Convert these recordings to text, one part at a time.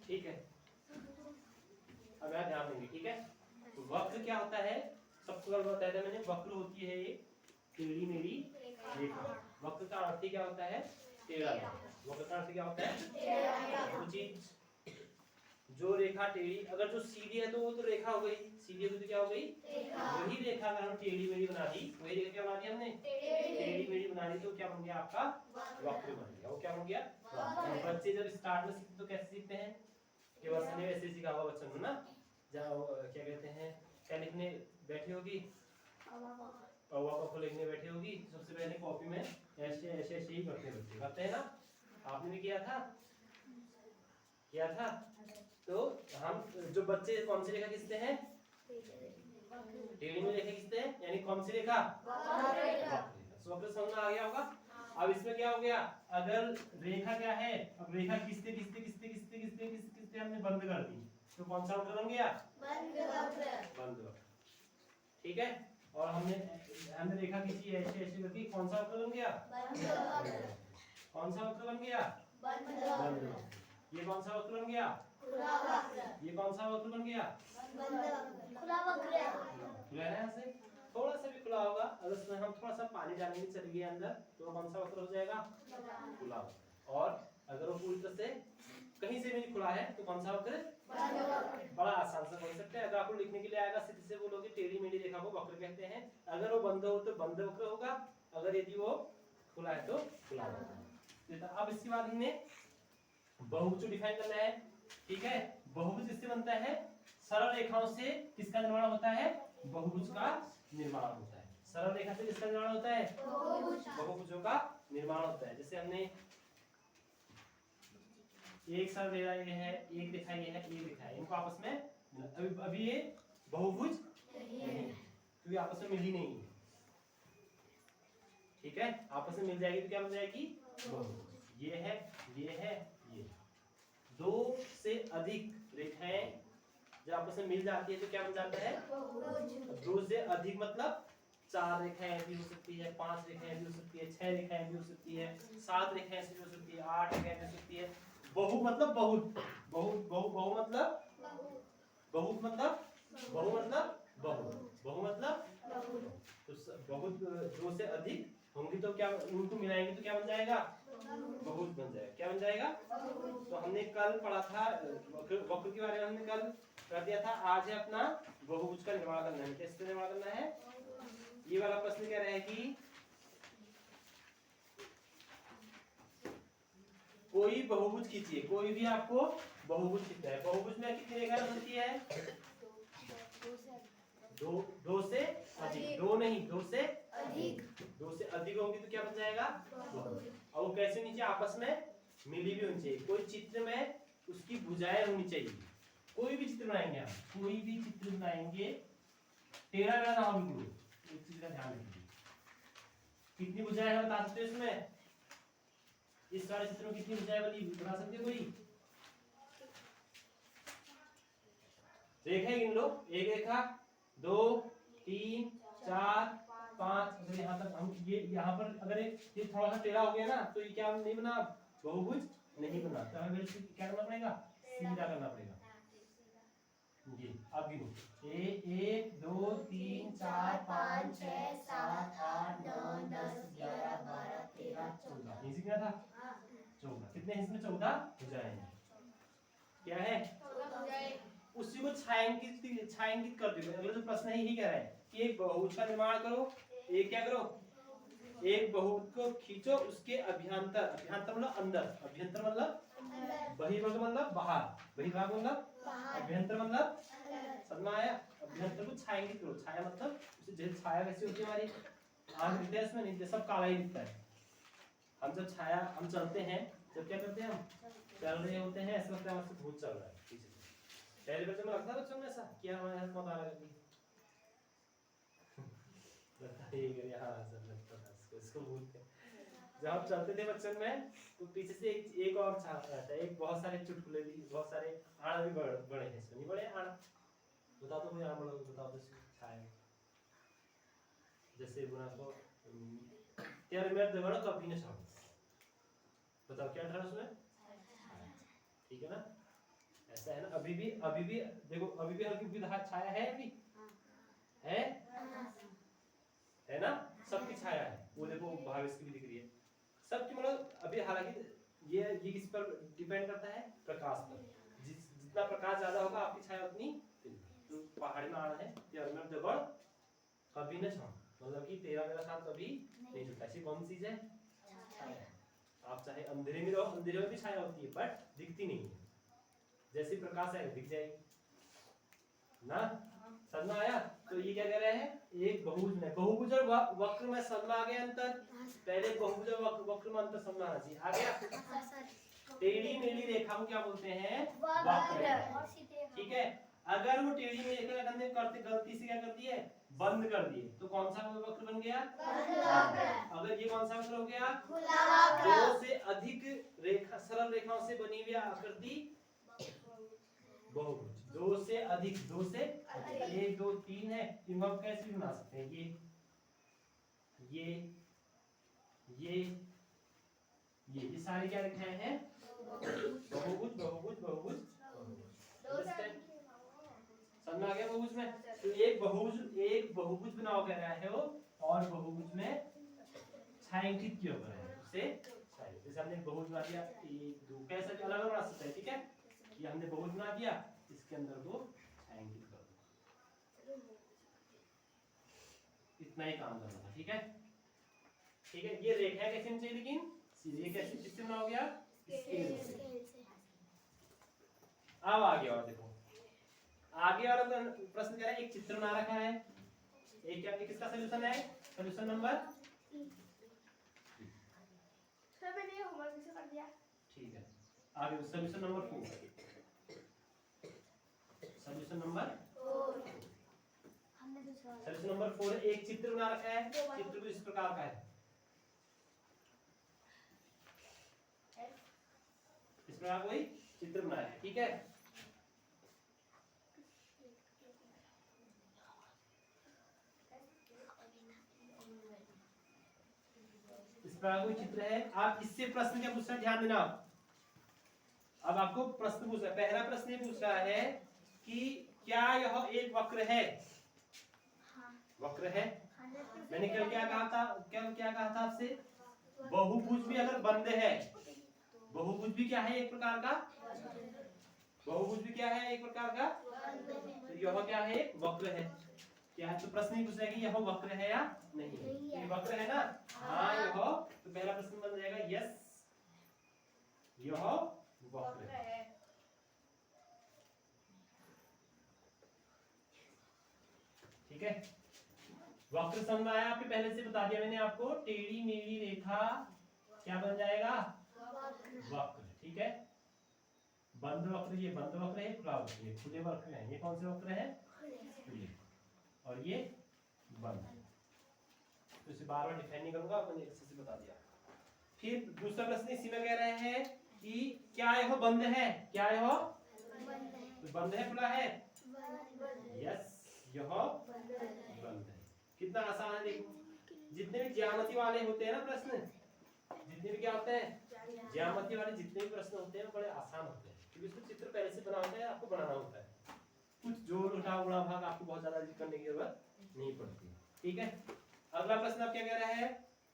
ठीक है, अब यहाँ ध्यान देंगे। ठीक है, तो वक्र क्या होता है, सबसे पहले बताया था मैंने, वक्र होती है एक टेढ़ी मेढ़ी रेखा। वक्र का अर्थ क्या होता है, टेढ़ा। वक्र का अर्थ क्या होता है, वो चीज जो रेखा टेढ़ी, अगर जो सीधी है तो वो तो रेखा हो गई, सीधी है तो क्या हो गई, वही रेखा अगर हम टेढ़ी मेढ़ी बना दी, वही रेखा क्या बना दी हमने, टेढ़ी मेढ़ी बना दी, तो क्या बन गया आपका वक्र बन गया। वो क्या बन गया, बच्चे जब स्टार्ट में सीखते तो कैसे सीखते हैं, कि बस ने वैसे सीखा होगा बच्चों को ना, जहाँ क्या कहते हैं, क्या लिखने बैठी होगी, कौवा को लिखने बैठी होगी, सबसे पहले कॉपी में ऐसे ऐसे ऐसे ही करते हैं ना, आपने भी किया था, किया था। तो हम जो बच्चे कौन सी रेखा खींचते हैं, टेढ़ी में रेखा खींचते हैं, यानी कौन सी रेखा, वक्र समझ में आ गया होगा। अब इसमें क्या हो गया, अगर रेखा क्या है, अब रेखा खींचते खींचते खींचते खींचते खींचते खींचते हमने बंद कर दी, तो कौन सा वक्र बन गया, बंद वक्र। ठीक है, और हमने रेखा खींची ऐसे ऐसे करके, कौन सा वक्र बन गया, कौन सा वक्र बन गया, बंद वक्र। ये कौन सा वक्र बन गया, खुला वक्र। ये कौन सा वक्र बन गया, खुला वक्र। खुला है, यहाँ से थोड़ा सा भी खुला होगा, अगर उसमें हम थोड़ा सा पानी डालेंगे चल गया अंदर, तो कौन सा वक्र हो जाएगा, खुला। और अगर वो पूरी तरह से कहीं से भी नहीं खुला है तो कौन सा वक्र, बड़ा आसान सा कॉन्सेप्ट है। अगर आपको लिखने के लिए आएगा, सीधे से बोलोगे टेढ़ी मेढ़ी रेखा को वक्र कहते हैं, अगर वो बंद हो तो बंद वक्र होगा, अगर यदि वो खुला है तो खुला वक्र। अब इसके बाद हमने बहुभुज डिफाइन करना है। ठीक है, बहुभुज किससे बनता है, सरल रेखाओं से किसका निर्माण होता है, बहुभुज का निर्माण होता है। सरल रेखा से किसका निर्माण होता है, बहुभुजों का निर्माण होता है। जैसे हमने एक सरल रेखा ये है, एक रेखा ये है, एक रेखा है, इनको आपस में अभी ये बहुभुज नहीं है, क्योंकि आपस में मिल ही नहीं है। ठीक है, आपस में मिल जाएगी तो क्या बन जाएगी, बहुभुज। ये है, ये है, ये दो से अधिक रेखाएं जब आपस में मिल जाती है तो क्या बन जाता है, दो से अधिक मतलब 4 रेखाएं भी हो सकती है, 5 रेखाएं भी हो सकती है, 6 रेखाएं भी हो सकती है, 7 रेखाएं भी हो सकती है, 8 रेखाएं भी हो सकती है। बहु मतलब बहुत, बहु मतलब बहुत मतलब बहु मतलब बहुत, बहु मतलब तो बहुत दो से अधिक होंगी तो क्या, उनको मिलाएंगे तो क्या बन जाएगा, बहुत बन जाएगा। क्या बन जाएगा, तो हमने कल पढ़ा था वक्र के बारे में, हमने कल कर दिया था। आज है अपना बहुभुज का निर्माण करना है। कैसे निर्माण करना है, ये वाला प्रश्न कह रहा है कि कोई बहुभुज खींचिए, कोई भी आपको बहुभुज खींचना है। बहुभुज में कितनी रेखाएं बनती है, दो से अधिक, दो नहीं, दो से अधिक, दो से अधिक होंगी तो क्या बन जाएगा, और वो कैसे नीचे आपस में मिली भी होनी चाहिए। कोई चित्र में उसकी भुजाएं होनी चाहिए। कोई भी चित्र बनाएंगे आप, कोई भी चित्र बनाएंगे, टेढ़ा मेढ़ा ना हो बिल्कुल, इस चीज का ध्यान रखिए। कितनी भुजाएं बता सकते हो इसमें, इस सारे चित्र में कितनी भुजाएं बना सकते हो, कोई रेखा गिन लो, एक रेखा, 2 3 4 5, अगर यहाँ तक हम ये यहाँ पर अगर ये थोड़ा सा टेढ़ा हो गया ना तो ये क्या नहीं बना, बहुभुज नहीं बना। तो हमें क्या करना पड़ेगा, सीधा करना पड़ेगा। जी अब गिनो, 1 2 3 4 5 6 7 8 9 10 11 12 13 14, इसी क्या था, 14। कितने इसमें 14 भुजाएं, क्या है, उसी को छायांकित कर दो। अगला जो प्रश्न है यही कह रहा है कि एक बहुभुज का निर्माण करो, एक क्या करो, एक बहुभुज को खींचो, उसके अभ्यंतर, अभ्यंतर मतलब अंदर, अभ्यंतर मतलब बहिर्भाग मतलब बाहर, बहिर्भाग मतलब अभ्यंतर मतलब, समझ में आया। अभ्यंतर को छायांकित करो, छाया मतलब जैसे छाया कैसी होती है, हमारी आंख दिखता है, इसमें नहीं, सब काला ही दिखता है। हम जब छाया, हम चलते हैं, जब क्या करते हैं, हम चल रहे होते हैं, ऐसा लगता है हमारे भूत चल रहा है पीछे। पहले बच्चों में लगता है, बच्चों में ऐसा क्या हमारे हाथ में आ लगी इसको भूत। जब हम चलते थे बच्चन में तो पीछे से एक और छाप रहता है, एक बहुत सारे चुटकुले भी, बहुत सारे आड़ भी बड़े हैं, इसमें नहीं बड़े आड़, बताओ तो कोई आड़ बड़ा बताओ तो छाया। जैसे बुना को तेरे मेरे दगड़ कभी न छोड़, बताओ क्या था उसमें? ठीक है ना, ऐसा है ना। अभी भी देखो, अभी भी हल्की फुल्की छाया है, अभी है ना, सबकी छाया है। वो देखो भावेश की भी दिख रही है, सबकी। मतलब अभी हालांकि ये किस पर डिपेंड करता है? प्रकाश पर। जितना प्रकाश ज्यादा होगा आपकी छाया उतनी। तो पहाड़ी में आना है तेरा जगड़ कभी न छाओ, मतलब कि तेरा मेरा साथ कभी नहीं छूटा। ऐसी कौन सी चीज है? छाया। आप चाहे अंधेरे में रहो, अंधेरे में भी छाया होती है बट दिखती नहीं है। जैसे प्रकाश आएगा दिख जाएगी ना। समझ में आया? तो ये क्या कह रहे हैं? एक बहुभुज में, बहुभुज और वक्र में समझ में आ गया अंतर? पहले बहुभुज और वक्र में अंतर समझ में आना चाहिए। आ गया? टेढ़ी मेढ़ी रेखा को क्या बोलते हैं? वक्र। ठीक है, अगर वो टेढ़ी मेढ़ी रेखा करने करते गलती से क्या कर दिए? बंद कर दिए, तो कौन सा वक्र बन गया? अगर ये कौन सा वक्र हो गया? दो से अधिक रेखा, सरल रेखाओं से बनी हुई आकृति बहुभुज। दो से अधिक, दो से 1 2 3 है, इनको हम कैसे बना सकते हैं? ये सारे क्या रेखाएं हैं? बहुभुज बहुभुज बहुभुज। समझ में आ गया बहुभुज में? तो एक बहुभुज बनाओ कह रहा है वो, और बहुभुज में छायांकित क्यों कर रहा है उसे? जैसे हमने बहुभुज बना दिया, 1 2 कैसे अलग अलग बना सकते हैं। ठीक है, ये हमने बहुभुज बना दिया, इसके अंदर को छायांकित कर दो। इतना ही काम करना था। ठीक है, ठीक है। ये रेखा कैसे होनी चाहिए? लेकिन सीधे कैसे, किससे बनाओगे आप? स्केल से। अब आगे और देखो, आगे और प्रश्न कह रहा है, एक चित्र बना रखा है, एक क्या, किसका सॉल्यूशन है? सॉल्यूशन नंबर, सर मैंने होमवर्क से कर दिया। ठीक है, आगे solution number 4। Solution number 4, solution number 4। एक चित्र बना रखा है, चित्र भी इस प्रकार का है, इस प्रकार कोई चित्र बनाया है। ठीक है, इस प्रकार कोई चित्र है। आप इससे प्रश्न क्या पूछ रहा है? ध्यान देना। अब आपको प्रश्न पूछ रहा है, पहला प्रश्न ये पूछ रहा है कि क्या यह एक वक्र है? वक्र है। मैंने कल क्या कहा था? क्या कहा था आपसे? बहुभुज भी अगर बंद है, बहुभुज भी क्या है? एक प्रकार का बहुभुज भी क्या है? एक प्रकार का। तो यह क्या है? एक वक्र है। क्या है? तो प्रश्न ही पूछ रहा है कि यह वक्र है या नहीं है। ये वक्र है ना? हाँ यह। तो पहला प्रश्न बन जाएगा यस, यह वक्र है। ठीक है, वक्र समझ आया? आपके पहले से बता दिया मैंने आपको, टेढ़ी मेढ़ी रेखा क्या बन जाएगा? वक्र। ठीक है, बंद वक्र, ये बंद वक्र है, खुला वक्र, ये खुले वक्र है। ये कौन से वक्र है? खुले। और ये बंद। तो इसे बार बार डिफाइन नहीं करूंगा, मैंने अच्छे से बता दिया। फिर दूसरा प्रश्न इसी में कह रहे हैं कि क्या यह बंद है? क्या यह बंद है, खुला है? यस, यह बंद है। कितना आसान है देखो। जितने भी ज्यामिति वाले होते हैं ना प्रश्न, जितने भी क्या होते हैं? ज्यामिति वाले जितने भी प्रश्न होते हैं बड़े आसान होते हैं, क्योंकि उसमें चित्र पहले से बना होता है, आपको बनाना होता है। कुछ जोड़ घटाव गुणा भाग आपको बहुत ज्यादा करने की जरूरत नहीं पड़ती। ठीक है, अगला प्रश्न आप क्या कह रहे हैं?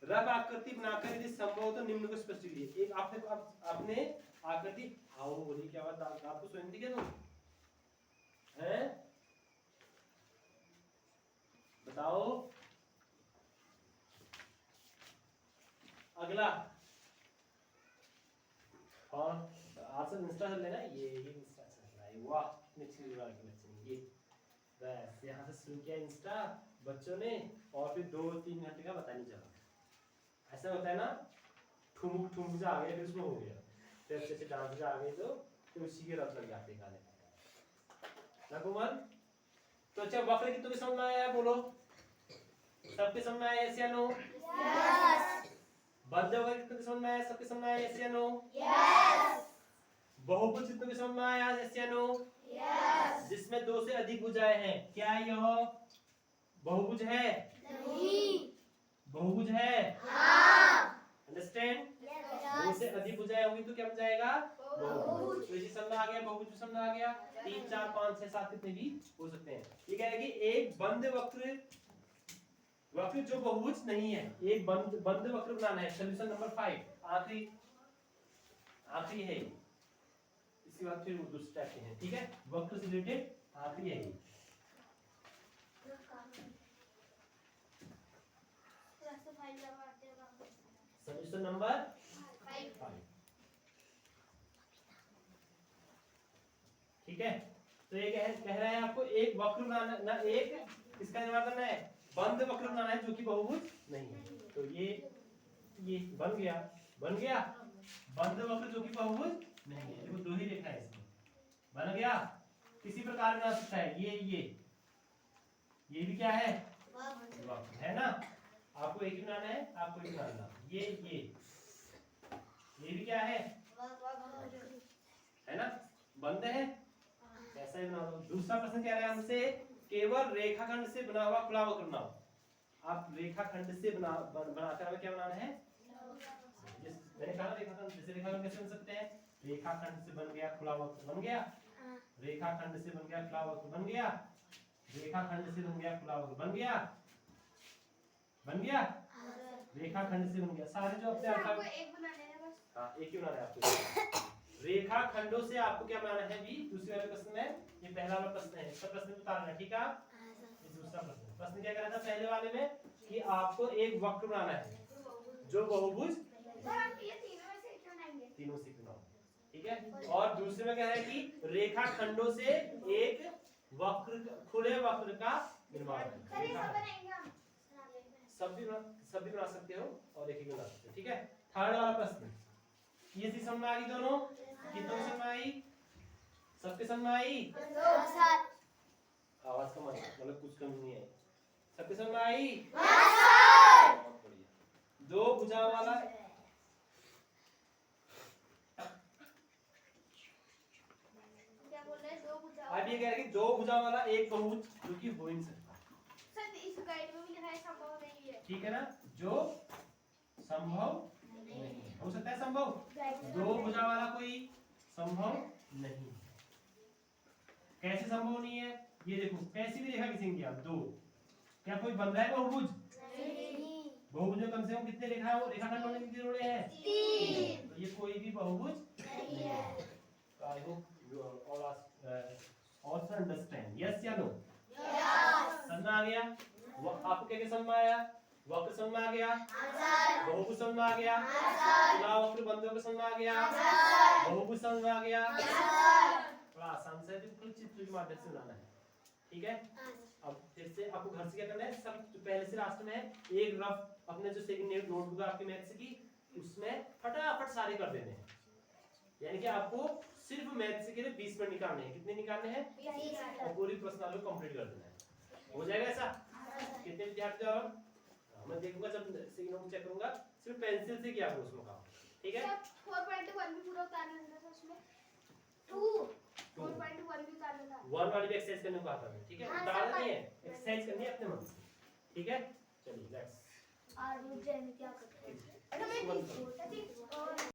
रफ आकृति बनाकर यदि संभव हो तो निम्न को स्पष्ट कीजिए। एक आपने आकृति, आओ बोली क्या बात, आपको स्वयं थी क्या तुम? हैं? बताओ। अगला और आप सब इंस्टा चल लेना, ये इंस्टा चल रहा है। वाह कितनी अच्छी विभाग के बच्चे ने, ये बस यहाँ से शुरू किया इंस्टा बच्चों ने, और फिर 2-3 घंटे का पता नहीं चला। ऐसा होता है ना, ठुमुक ठुमुक जा आ गया, फिर उसमें हो गया, फिर अच्छे से डांस जा आ गए, तो उसी के रथ लग जाते गाने ना कुमार। तो अच्छा, वक्र की तुम्हें समझ में आया? बोलो, सबके समझ में आया? यस या नो? यस। बंद वक्र कितने समझ में आया? सबके समझ में आया? यस या नो? यस। बहुभुज कितने समझ में आया? यस या नो? यस। जिसमें 2 से अधिक भुजाएं हैं, क्या यह बहुभुज है? नहीं। बहुभुज है? हाँ। अंडरस्टैंड? 2 से अधिक भुजाएं होंगी तो क्या बन जाएगा? बहुभुज। तो इसी समझ में आ गया, बहुभुज समझ में आ गया। 3 4 5 6 7 कितने भी हो सकते हैं। ये कह रहा है कि एक बंद वक्र जो बहुभुज नहीं है, एक बंद वक्र बनाना है। सॉल्यूशन नंबर 5 आखिरी है, इसके बाद फिर दूसरे टाइप के हैं, ठीक है। वक्र से रिलेटेड आखिरी है। सॉल्यूशन नंबर 5, ठीक है। तो ये कह रहा है आपको एक वक्र बनाना ना, एक इसका निर्माण करना है, बंद वक्र बनाना है जो कि बहुभुज नहीं है। तो ये बन गया बंद वक्र जो कि बहुभुज नहीं है। देखो 2 ही रेखा है इसमें, बन गया। किसी प्रकार बना सकता है। ये भी क्या है? वक्र है ना। आपको एक ही बनाना है, आपको एक बनाना। ये भी क्या है? है ना, बंद है। ऐसा ही बना दो। दूसरा प्रश्न कह रहा है हमसे केवल रेखाखंड से बना हुआ खुला वक्र बनाओ। आप रेखाखंड से बनाकर हमें क्या बनाना है? मैंने कहा रेखाखंड, जैसे रेखाखंड कैसे बन सकते हैं? रेखाखंड से बन गया खुला वक्र, बन गया। रेखाखंड से बन गया खुला वक्र, बन गया। रेखाखंड से बन गया खुला वक्र, बन गया। रेखाखंड से बन गया। सारे जो अपने आपको एक बनाने हैं बस। हाँ, एक ही बनाना है आपको। रेखाखंडों से आपको क्या बनाना है भी? दूसरे वाले प्रश्न में, ये पहला वाला प्रश्न है, इसका प्रश्न उतारना है, ठीक है। ये दूसरा प्रश्न क्या कह रहा था पहले वाले में कि आपको एक वक्र बनाना है जो बहुभुज तीनों से बनाओ, ठीक है। और दूसरे में कह रहा है कि रेखाखंडों से एक वक्र, खुले वक्र का निर्माण सब भी बना सकते हो और एक ही बना सकते हो, ठीक है। थर्ड वाला प्रश्न, ये सी समझ में आ गई दोनों? कितनों समझ में आई? सबके समझ में आई? आवाज कम आई, मतलब कुछ कम नहीं है। सबके समझ में आई? बहुत बढ़िया। 2 भुजा वाला क्या बोल रहे हैं? 2 भुजा। अब ये कह रहा है कि 2 भुजा वाला एक बहुभुज जो कि हो ही नहीं सकता। सर इस गाइड में भी लिखा है संभव नहीं है, ठीक है ना। जो संभव नहीं हो सकता है, संभव 2 भुजा वाला कोई संभव नहीं। कैसे संभव नहीं है? ये देखो, कैसी भी रेखा खींचेंगे आप 2, क्या कोई बन रहा है बहुभुज? नहीं। बहुभुज में कम से कम कितने रेखा है? वो रेखाखंड होने कितने जोड़े हैं? 3। तो ये कोई भी बहुभुज नहीं है। I hope you all also understand. Yes या नो? यस। समझ में आ गया? वो आपको क्या समझ में आया? वक्र समझ में आ गया? बहुभुज समझ में आ गया? खुला वक्र बंद वक्र समझ में आ गया? बहुभुज समझ में आ गया? थोड़ा आसान से बिल्कुल चित्र के माध्यम से बनाना है, ठीक है। अब फिर से आपको घर से क्या करना है? सब पहले से लास्ट में एक रफ अपने जो सेकंड नोटबुक आपके मैथ्स की, उसमें फटाफट सारे कर देने हैं। यानी कि आपको सिर्फ मैथ्स के लिए 20 मिनट निकालने हैं। कितने निकालने हैं? 20। और पूरी प्रश्नावली कंप्लीट कर देना है। हो जाएगा ऐसा? कितने विद्यार्थी? और मैं देखूंगा जब सेकंड नोट चेक करूंगा, सिर्फ पेंसिल से किया करो उसमें काम, ठीक है। 4.1 भी पूरा उतार लेना था उसमें। 4.1 भी उतार लेना। 1 वाली भी एक्सरसाइज करने को कहा था, ठीक है। उतार नहीं है, एक्सरसाइज करनी है अपने मन से, ठीक है। चलिए लेट्स। आज मुझे क्या करते हैं?